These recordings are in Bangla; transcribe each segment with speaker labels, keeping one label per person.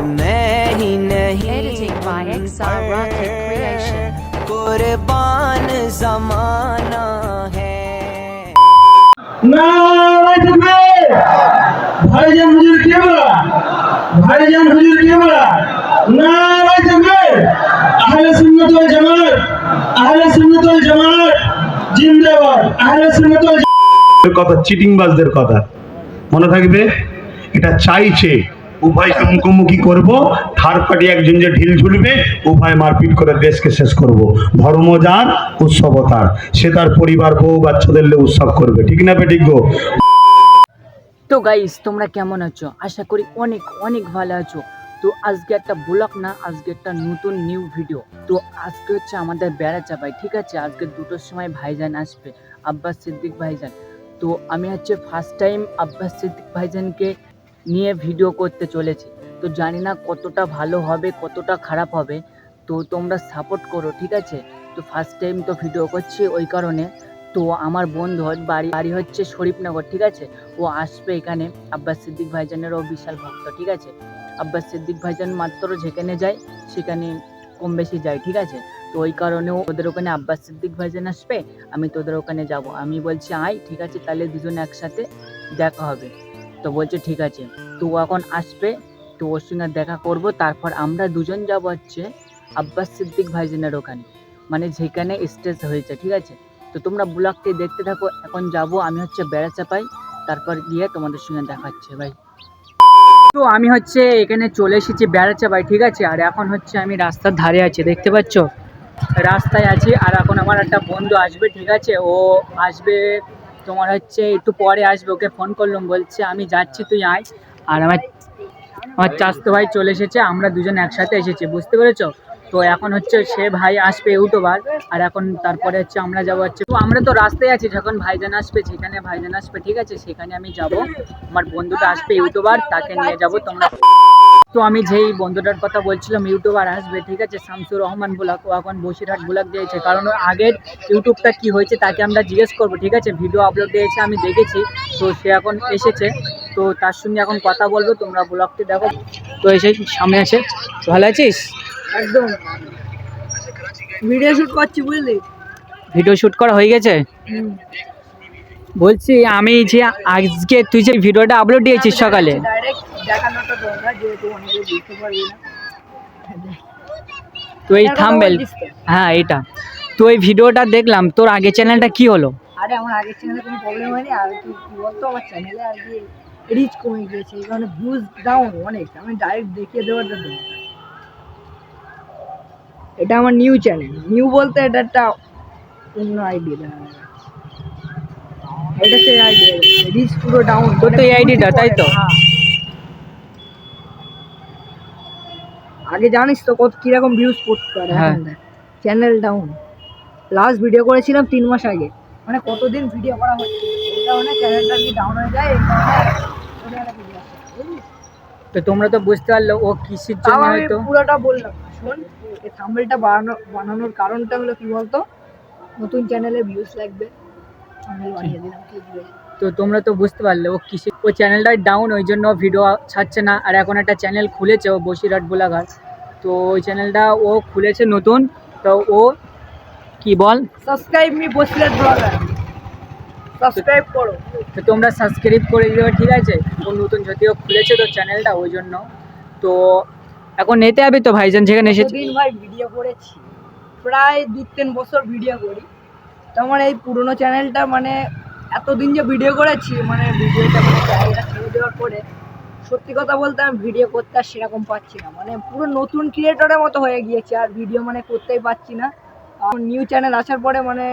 Speaker 1: मैं ही नहीं
Speaker 2: Editing by XR Rocket Creation.
Speaker 1: कुर्बान जमाना है।
Speaker 3: नारायण तकबीर। भाईजान हुजूर के बड़ा, भाईजान हुजूर के बड़ा। नारायण तकबीर। अहले सुन्नत वल जमात, अहले सुन्नत वल जमात जिंदाबाद। अहले सुन्नत वल কথা চিটিংবাজদের কথা মনে থাকবে। এটা চাইছে উভয়কে মুখোমুখি করব, থার্ড পার্টি একজন যে ঢিল ঝুলবে, উভয় মারপিট করে দেশকে শেষ করব। ধর্ম যার, উৎসব তার, সে তার পরিবার বউ বাচ্চাদের নিয়ে উৎসব করবে, ঠিক না বেঠিক গো?
Speaker 4: তো গাইস তোমরা কেমন আছো? আশা করি অনেক অনেক ভালো আছো। তো আজকে একটা ব্লগ না, আজকে একটা নতুন নিউ ভিডিও। তো আজকে হচ্ছে আমাদের বেড়া চাপাই, ঠিক আছে? আজকে 2টোর সময় ভাইজান আসবে, আব্বাস সিদ্দিক ভাইজান। তো আমি হচ্ছে ফার্স্ট টাইম আব্বাস সিদ্দিক ভাইজানকে নিয়ে ভিডিও করতে চলেছি। তো জানি না কতটা ভালো হবে কতটা খারাপ হবে, তো তোমরা সাপোর্ট করো, ঠিক আছে? তো ফার্স্ট টাইম তো ভিডিও করছি ওই কারণে। তো আমার বন্ধু বাড়ি হচ্ছে শরীফনগর, ঠিক আছে? ও আসবে এখানে। আব্বাস সিদ্দিক ভাইজানেরও বিশাল ভক্ত, ঠিক আছে? আব্বাস সিদ্দিক ভাইজান মাত্র যেখানে যায় সেখানে কম বেশি যায়, ঠিক আছে? তো ওই কারণেও ওদের ওখানে আব্বাস সিদ্দিক ভাইজান আসবে, আমি তোদের ওখানে যাব। আমি বলছি আয়, ঠিক আছে, তাহলে দুজনে একসাথে দেখা হবে। তো বলছে ঠিক আছে। তো ও এখন আসবে, তো ওর সঙ্গে দেখা করব, তারপর আমরা দুজন যাব হচ্ছে আব্বাস সিদ্দিক ভাইজানের ওখানে, মানে যেখানে স্টেজ হয়েছে, ঠিক আছে? তো তোমরা ব্লগটি দেখতে থাকো। এখন যাব আমি হচ্ছে বেড়া চাপাই, তারপর গিয়ে তোমাদের সঙ্গে দেখাচ্ছে ভাই। তো আমি হচ্ছে এখানে চলে এসেছি বেড়া চাপাই, ঠিক আছে? আর এখন হচ্ছে আমি রাস্তার ধারে আছি, দেখতে পাচ্ছ? রাস্তায় আছি। আর এখন আমার একটা বন্ধু আসবে, ঠিক আছে? ও আসবে তোমার হচ্ছে একটু পরে আসবে। ওকে ফোন করলাম, বলছে আমি যাচ্ছি, তুই আয়। আর আমার চাচাতো ভাই চলে এসেছে, আমরা দুজন একসাথে এসেছি, বুঝতে পেরেছো? তো এখন হচ্ছে সে ভাই আসবে ইউটিউবার, আর এখন তারপরে হচ্ছে আমরা যাবো হচ্ছে। তো আমরা তো রাস্তায় আছি, যখন ভাইজান আসবে, যেখানে ভাইজান আসবে, ঠিক আছে, সেখানে আমি যাব। আমার বন্ধুটা আসবে ইউটিউবার, তাকে নিয়ে যাব তোমরা। তো আমি যেই বন্ধুটার কথা বলছিলাম ইউটিউবার আসবে, ঠিক আছে, শামসুর রহমান ব্লগ, ও এখন বসিরহাট ব্লগ দিয়েছে। কারণ আগের ইউটিউবটা কি হয়েছে তাকে আমরা জিজ্ঞেস করবো, ঠিক আছে? ভিডিও আপলোড দিয়েছে, আমি দেখেছি। তো সে এখন এসেছে, তো তার সঙ্গে এখন কথা বলবো, তোমরা ব্লগটি দেখো। তো এসে সামনে আছে। ভালো আছিস?
Speaker 5: একদম ভিডিও শুট করছি, বুঝলি?
Speaker 4: ভিডিও শ্যুট করা হয়ে গেছে? বলছি আমি যে আজকে তুই যে ভিডিওটা আপলোড দিয়েছিস সকালে,
Speaker 5: ডাইরেক্ট দেখানোটা দরকার, যেহেতু অনেকে বুঝতে পারবি না।
Speaker 4: তো এই থাম্বনেল, হ্যাঁ এটা, তো এই ভিডিওটা দেখলাম। তোর আগের চ্যানেলটা কি হলো?
Speaker 5: আরে আমার আগের চ্যানেলে কোনো প্রবলেম হয়নি। আর কি বলতো, আমার চ্যানেলে আর কি রিচ কমে গিয়েছে, এই কারণে ভিউজ ডাউন অনেক। আমি ডাইরেক্ট দেখিয়ে দেওয়ার জন্য, এটা আমার নিউ চ্যানেল। নিউ বলতে এটা একটা অন্য আইডিয়া, এটা সেই আইডিয়া, রিচ পুরো ডাউন।
Speaker 4: তোর তো এই আইডিটা, তাই তো?
Speaker 5: আগে জানিস তো কত কিরকম ভিউজ পড়তে পারে,
Speaker 4: হ্যাঁ।
Speaker 5: Channel down. লাস্ট ভিডিও করেছিলাম 3 মাস আগে, মানে কতদিন ভিডিও করা হচ্ছে, এই কারণে চ্যানেলটা কি ডাউন হয়ে যায়, এই কারণে ভিডিও আসে, বুঝলি?
Speaker 4: তো তোমরা তো বুঝতে পারলো ও কিসের জন্য
Speaker 5: আমি
Speaker 4: হয়তো।
Speaker 5: পুরোটা বললাম না, শোন। এই থাম্বনেলটা বানানোর কারণটা হলো কি বলতো, নতুন চ্যানেলে ভিউজ লাগবে, থাম্বনেল বানিয়ে দিলাম, ঠিক আছে?
Speaker 4: তো তোমরা তো বুঝতে পারলে ও কিসে, ও চ্যানেলটা ডাউন, ওই জন্য ভিডিও ছাড়ছে না। আর এখন একটা চ্যানেল খুলেছে ও, বসিরহাট ব্লগার। তো ওই চ্যানেলটা ও খুলেছে নতুন। তো ও কি বল,
Speaker 5: subscribe me Basirhat blogger, subscribe করো।
Speaker 4: তো তোমরা সাবস্ক্রাইব করে দেবে, ঠিক আছে? ও নতুন যদিও খুলেছে তো চ্যানেলটা, ওই জন্য। তো এখন নিতে হবে তো ভাইজান যেখানে এসেছে।
Speaker 5: দিন ভাই ভিডিও করেছি, প্রায় 2-3 বছর ভিডিও করি। তো আমার এই পুরোনো চ্যানেলটা, মানে এতদিন যে ভিডিও করেছি, মানে ভিডিওটা মানে চ্যানেলটা ছেড়ে দেওয়ার পরে সত্যি কথা বলতে আমি ভিডিও করতে আর সেরকম পাচ্ছি না, মানে পুরো নতুন ক্রিয়েটরের মতো হয়ে গিয়েছে, আর ভিডিও মানে করতেই পারছি না। আর নিউ চ্যানেল আসার পরে মানে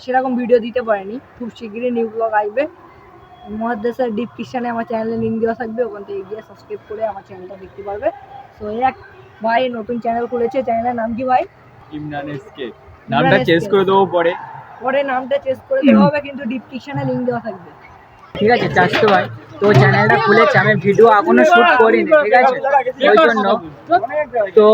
Speaker 5: সেরকম ভিডিও দিতে পারিনি। খুব শীঘ্রই নিউ ব্লগ আসবে, মহাদেশের ডিসক্রিপশানে আমার চ্যানেলের লিঙ্ক দেওয়া থাকবে, ওখান থেকে গিয়ে সাবস্ক্রাইব করে আমার চ্যানেলটা দেখতে পারবে। তো এক ভাই নতুন চ্যানেল খুলেছে, চ্যানেলের নাম কি ভাই?
Speaker 4: ইমরান এসকে। নামটা চেঞ্জ করে দেবো পরে,
Speaker 5: পরে নামটা চেঞ্জ করে দেওয়া হবে, কিন্তু ডিসক্রিপশনে লিংক দেওয়া থাকবে,
Speaker 4: ঠিক আছে? চাচ্তো ভাই তো চ্যানেলটা খুলেছে, আমি ভিডিও এখনো শুট করিনি, ঠিক আছে? ওই জন্য তো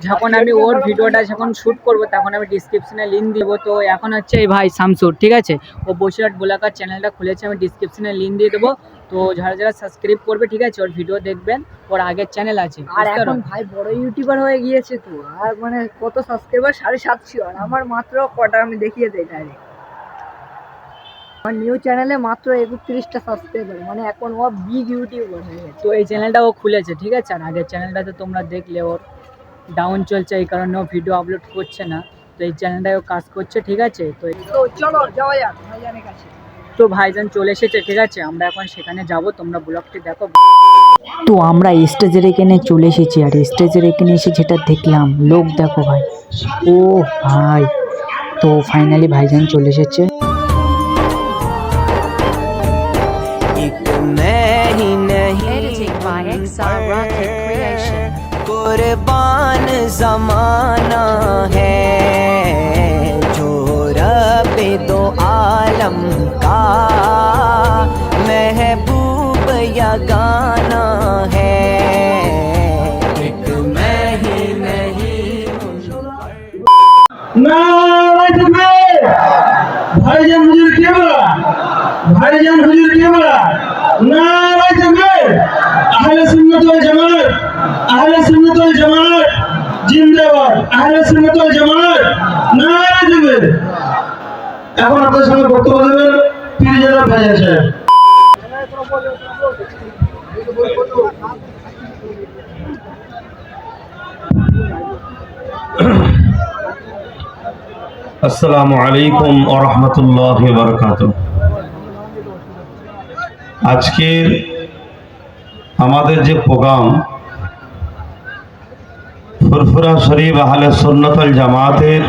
Speaker 4: যখন আমি ওর ভিডিওটা যখন শ্যুট করবো তখন আমি ডিসক্রিপশনে লিঙ্ক দিব। তো এখন হচ্ছে এই ভাই শামসুর, ঠিক আছে, ও বসিরহাট ব্লগার চ্যানেলটা খুলেছে, আমি ডিসক্রিপশনে লিঙ্ক দিয়ে দেবো। তো যারা যারা সাবস্ক্রাইব করবে, ঠিক আছে, ওর ভিডিও দেখবেন, ওর আগের চ্যানেল আছে।
Speaker 5: আর এখন ভাই বড় ইউটিউবার হয়ে গিয়েছে তো, আর মানে কত সাবস্ক্রাইবার 750, আর আমার মাত্র কটা আমি দেখিয়ে দেই ডাইরেক্ট। আমার নিউ চ্যানেলে মাত্র 31টা সাবস্ক্রাইবার, মানে এখন ও বিগ ইউটিউবার হয়ে গেছে।
Speaker 4: তো এই চ্যানেলটা ও খুলেছে, ঠিক আছে, আর আগের চ্যানেলটাতে তোমরা দেখলে ওর ডাউন চলছে, এই কারণে ও ভিডিও আপলোড করছে না। তো এই চ্যানেলটায় ও কাজ করছে, ঠিক আছে। তো
Speaker 5: তো চলো যাওয়া যাক ভাইজানের কাছে।
Speaker 4: তো ভাইজান চলে এসেছে, ঠিক আছে, আমরা এখন সেখানে যাব, তোমরা ব্লগটি দেখো। তো আমরা স্টেজের এখানে চলে এসেছি, আর স্টেজের এখানে এসে যেটা দেখলাম, লোক দেখো ভাই, ও ভাই। তো ফাইনালি ভাইজান চলে এসেছে।
Speaker 1: एक मैं ही नहीं
Speaker 2: Editing by XR Rocket Creation.
Speaker 1: कुर्बान जमाना है जो रब दो आलम का महबूब या गाना है। एक मैं ही नहीं
Speaker 3: नारे तकबीर। भाईजान हुजूर কে বলা? ভাইজান হুজুর কে বলা? নারে তকবীর। আহলে সুন্নাত ওয়াল জামাত, আহলে সুন্নাত ওয়াল জামাত জিন্দাবাদ, আহলে সুন্নাত ওয়াল জামাত নারে তকবীর। এখন আপনাদের সঙ্গে বক্তব্য দেবেন পীরজাদা ভাইজান সাহেব।
Speaker 6: আসসালামু আলাইকুম ওয়া রাহমাতুল্লাহি ওয়া বারাকাতুহু। আজকের আমাদের যে প্রোগ্রাম ফুরফুরা শরীফ আহলে সুন্নাত ওয়াল জামাতের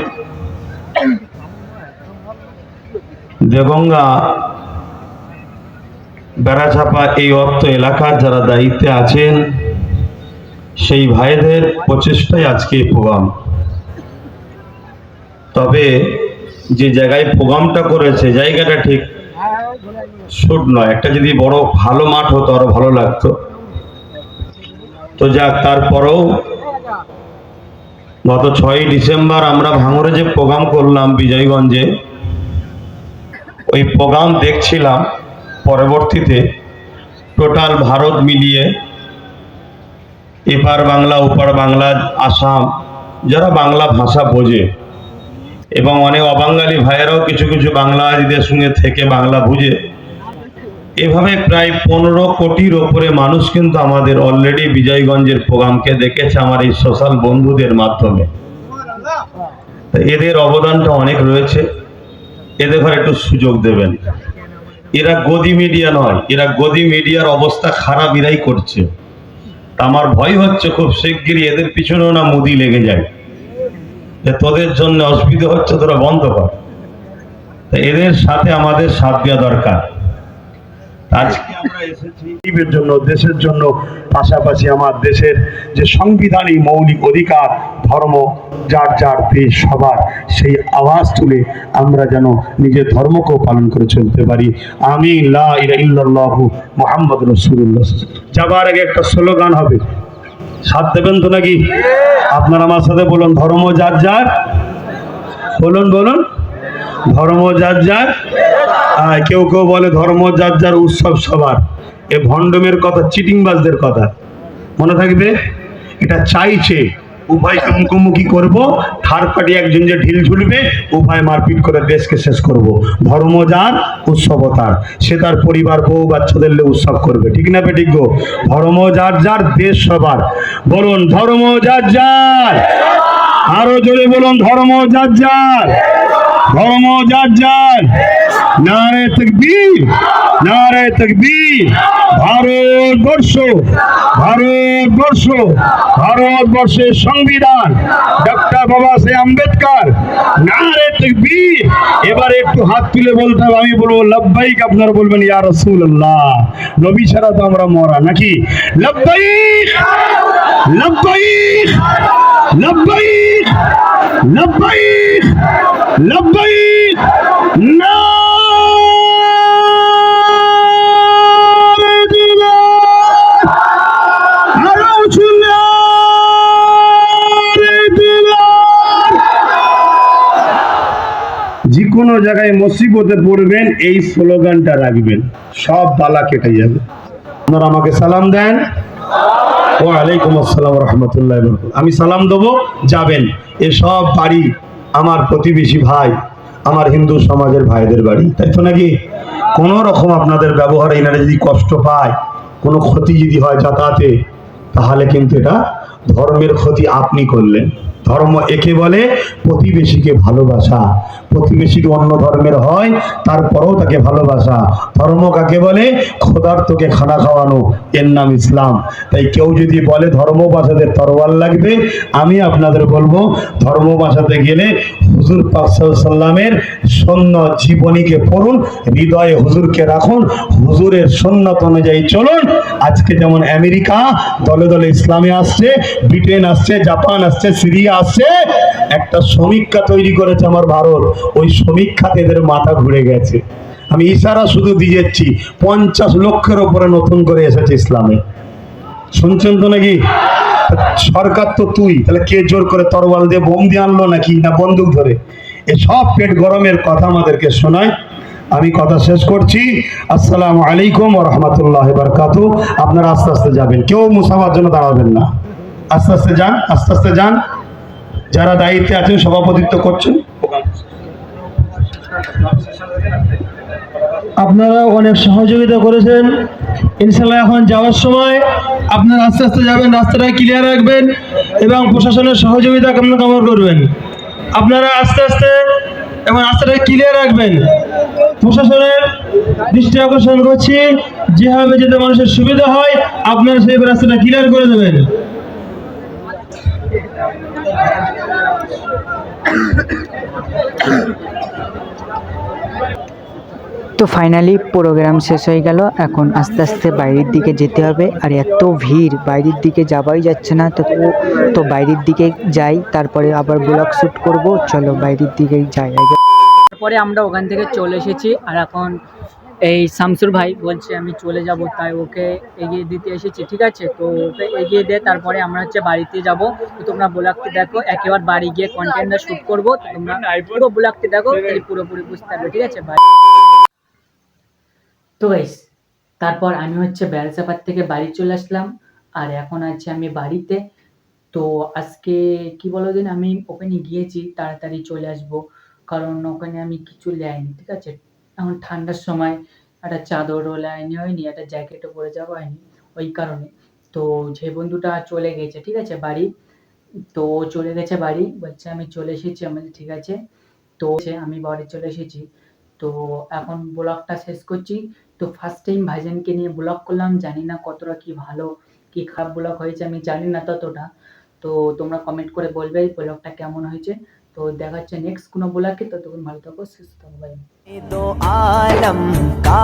Speaker 6: দেগঙ্গা বেড়াচাপা এই অর্থ এলাকার যারা দায়িত্বে আছেন সেই ভাইদের প্রচেষ্টায় আজকে এই প্রোগ্রাম। তবে যে জায়গায় প্রোগ্রামটা করেছে জায়গাটা ঠিক শুট নয়, একটা যদি বড় ভালো মাঠ হতো আরো ভালো লাগতো। তো যাক, তারপরেও গত 6ই ডিসেম্বর আমরা ভাঙড়ে যে প্রোগ্রাম করলাম বিজয়গঞ্জে, ওই প্রোগ্রাম দেখছিলাম। পরবর্তীতে টোটাল ভারত মিলিয়ে এপার বাংলা ওপার বাংলা আসাম যারা বাংলা ভাষা বোঝে এবং অনেক অবাঙালি ভাইয়েরাও কিছু কিছু বাংলাদেশীদের সঙ্গে থেকে বাংলা বুঝে, এভাবে প্রায় 15 কোটির ওপরে মানুষ কিন্তু আমাদের অলরেডি বিজয়গঞ্জের প্রোগ্রামকে দেখেছে আমার এই সোশ্যাল বন্ধুদের মাধ্যমে। এদের অবদানটা অনেক রয়েছে, এদের ঘরে একটু সুযোগ দেবেন। এরা গদি মিডিয়া নয়, এরা গদি মিডিয়ার অবস্থা খারাপ এরাই করছে। আমার ভয় হচ্ছে খুব শিগগিরই এদের পিছনেও না মুদি লেগে যায়, যে তোদের জন্য অসুবিধা হচ্ছে, তোরা বন্ধ কর। এদের সাথে আমাদের সাথ দেওয়া দরকার। আজকে আমরা এসেছি এর জন্য, দেশের জন্য, পাশাপাশি আমার দেশের যে সাংবিধানিক মৌলিক অধিকার, ধর্ম যার যার দেশ সবার, সেই আওয়াজ তুলে আমরা যেন নিজের ধর্মকেও পালন করে চলতে পারি। আমিন, লা ইলাহা ইল্লাল্লাহু মুহাম্মাদুর রাসূলুল্লাহ। যাবার আগে একটা স্লোগান হবে, সাথ দেবেন তো নাকি? আপনারা আমার সাথে বলুন, ধর্ম যার যার। বলুন বলুন, ধর্ম যার যার। কেউ কেউ বলে ধর্ম যার যার, উৎসব সবার। এ ভণ্ডমের কথা, চিটিংবাজদের কথা মনে থাকবে। এটা চাইছে উভয় মুখোমুখি করব, থার্ড পার্টি একজন যে ঢিল ঝুলবে, উভয় মারপিট করে দেশকে শেষ করব। ধর্ম যার, উৎসব তার, সে তার পরিবার বউ বাচ্চাদের উৎসব করবে, ঠিক না বেঠিক গো? ধর্ম যার যার, দেশ সবার। বলুন ধর্ম যার যার। আরো জোরে বলুন, ধর্ম যার যার, ধর্ম যার যার। নারে তাকবীর, নারে তাকবীর। ভারতবর্ষ, ভারতবর্ষ, ভারতবর্ষের সংবিধান ডক্টর বাবা সাহেব আম্বেদকর। নারে তাকবীর। এবারে একটু হাত তুলে বলতে হবে, আমি বলবো লব্বাইক, আপনারা বলবেন ইয়া রাসূলুল্লাহ। নবী ছাড়া তো আমরা মরা নাকি? লব্বাইক, লব্বাইক, লব্বাইক, লব্বাইক, লব্বাইক। নারে দিলাম, আরো উঁচু নারে মুসিবতে পড়বেন এই স্লোগানটা রাখবেন, সব বালা কেটে যাবে। আপনারা আমাকে সালাম দেন। ওয়ালাইকুম আসসালাম রহমতুল্লাহ। আমি সালাম দেবো, যাবেন। এসব বাড়ি আমার প্রতিবেশী ভাই, আমার হিন্দু সমাজের ভাইদের বাড়ি, তাই তো নাকি? কোনো রকম আপনাদের ব্যবহারে এনারা যদি কষ্ট পায়, কোনো ক্ষতি যদি হয় যাতায়াতে, তাহলে কিন্তু এটা ধর্মের ক্ষতি আপনি করলেন। ধর্ম একে বলে প্রতিবেশীকে ভালোবাসা। প্রতিবেশী অন্য ধর্মের হয় তারপরেও তাকে ভালোবাসা। ধর্ম কাকে বলে? ক্ষুধার্তকে খানা খাওয়ানো, এর নাম ইসলাম। তাই কেউ যদি বলে ধর্ম বাঁচাতে তরোয়াল লাগবে, আমি আপনাদের বলবো ধর্ম বাঁচাতে গেলে হুজুর পাক সাল্লাল্লাহু আলাইহি সাল্লামের সুন্নাত জীবনীকে পড়ুন, হৃদয়ে হুজুরকে রাখুন, হুজুরের সুন্নাত অনুযায়ী চলুন। আজকে যেমন আমেরিকা দলে দলে ইসলামে আসছে, ব্রিটেন আসছে, জাপান আসছে, সিরিয়া আসছে, একটা সমীক্ষা তৈরি করেছে আমার ভারত, ওই সমীক্ষাতে এদের মাথা ঘুরে গেছে। আমি ইশারা শুধু দিয়েছি, 50 লক্ষের উপরে নতুন করে এসেছে ইসলামে। শুনছেন তো নাকি? সরকার তো তুই, তাহলে কে জোর করে তরোয়াল দিয়ে বোম দিয়ে আনলো নাকি, না বন্দুক ধরে? এসব পেট গরমের কথা আমাদেরকে শোনায়। আমি কথা শেষ করছি। আসসালামু আলাইকুম ওয়া রাহমাতুল্লাহি ওয়া বারাকাতুহু। আপনারা আস্তে আস্তে যাবেন, কেউ মুসাফার জন্য দাঁড়াবেন না। আস্তে আস্তে যান, আস্তে আস্তে যান। যারা দায়িত্বে আছেন, সভাপতিত্ব করছেন,
Speaker 3: আপনারা অনেক সহযোগিতা করেছেন। ইনশাল্লাহ এখন যাওয়ার সময় আপনারা আস্তে আস্তে যাবেন, রাস্তাটা ক্লিয়ার রাখবেন এবং প্রশাসনের সহযোগিতা কামনা করবেন। আপনারা আস্তে আস্তে এবং রাস্তাটা ক্লিয়ার রাখবেন। প্রশাসনের দৃষ্টি আকর্ষণ করছি, যেভাবে যাতে মানুষের সুবিধা হয় আপনারা সেইভাবে রাস্তাটা ক্লিয়ার করে দেবেন।
Speaker 4: তো ফাইনালি প্রোগ্রাম শেষ হয়ে গেল। এখন আস্তে আস্তে বাইরের দিকে যেতে হবে, আর এত ভিড়, বাইরের দিকে যাওয়াই যাচ্ছে না। তো বাইরের দিকে যাই, তারপরে আবার ব্লগ শ্যুট করব। চলো বাইরের দিকেই যাই আগে। তারপরে আমরা ওখান থেকে চলে এসেছি, আর এখন এই শামসুর ভাই বলছে আমি চলে যাব, তাই ওকে এগিয়ে দিতে এসেছি। ঠিক আছে, তো ওকে এগিয়ে দিয়ে তারপরে আমরা হচ্ছে বাড়িতে যাব। তো তোমরা ব্লগটি দেখো, একেবারে বাড়ি গিয়ে কন্টেন্টটা শ্যুট করবো। তো তোমরা পুরো ব্লগটি দেখো, তাহলে পুরোপুরি বুঝতে পারবে। ঠিক আছে, বাই। তো গাইস, তারপর আমি হচ্ছে বেলচাপাত থেকে বাড়ি চলে আসলাম, আর এখন আছি আমি বাড়িতে। তো আজকে কি বলো দিন, আমি ওখানে গিয়েছি তাড়াতাড়ি চলে আসব, কারণ ওখানে আমি কিছু লাইনি। ঠিক আছে, এখন ঠান্ডার সময় একটা চাদরও লাইনি হয়নি, একটা জ্যাকেটও পরে যাওয়া হয়নি, ওই কারণে। তো যে বন্ধুটা চলে গেছে, ঠিক আছে, বাড়ি, তো ও চলে গেছে বাড়ি, বলছে আমি চলে এসেছি। আমি বলছি, ঠিক আছে। তো আমি বাড়ি চলে এসেছি। তো এখন ব্লগটা শেষ করছি। তো ফার্স্ট টাইম ভাইজানকে নিয়ে ব্লগ করলাম, জানি না কতটা কি ভালো কি খারাপ ব্লগ হয়েছে, আমি জানি না ততটা। তো তোমরা কমেন্ট করে বলবে ব্লগটা কেমন হয়েছে। তো দেখা হচ্ছে নেক্সট কোনো ব্লগে। তো তখন ভালো থাকো, সুস্থ থাকো, বাই।
Speaker 1: दो आलम का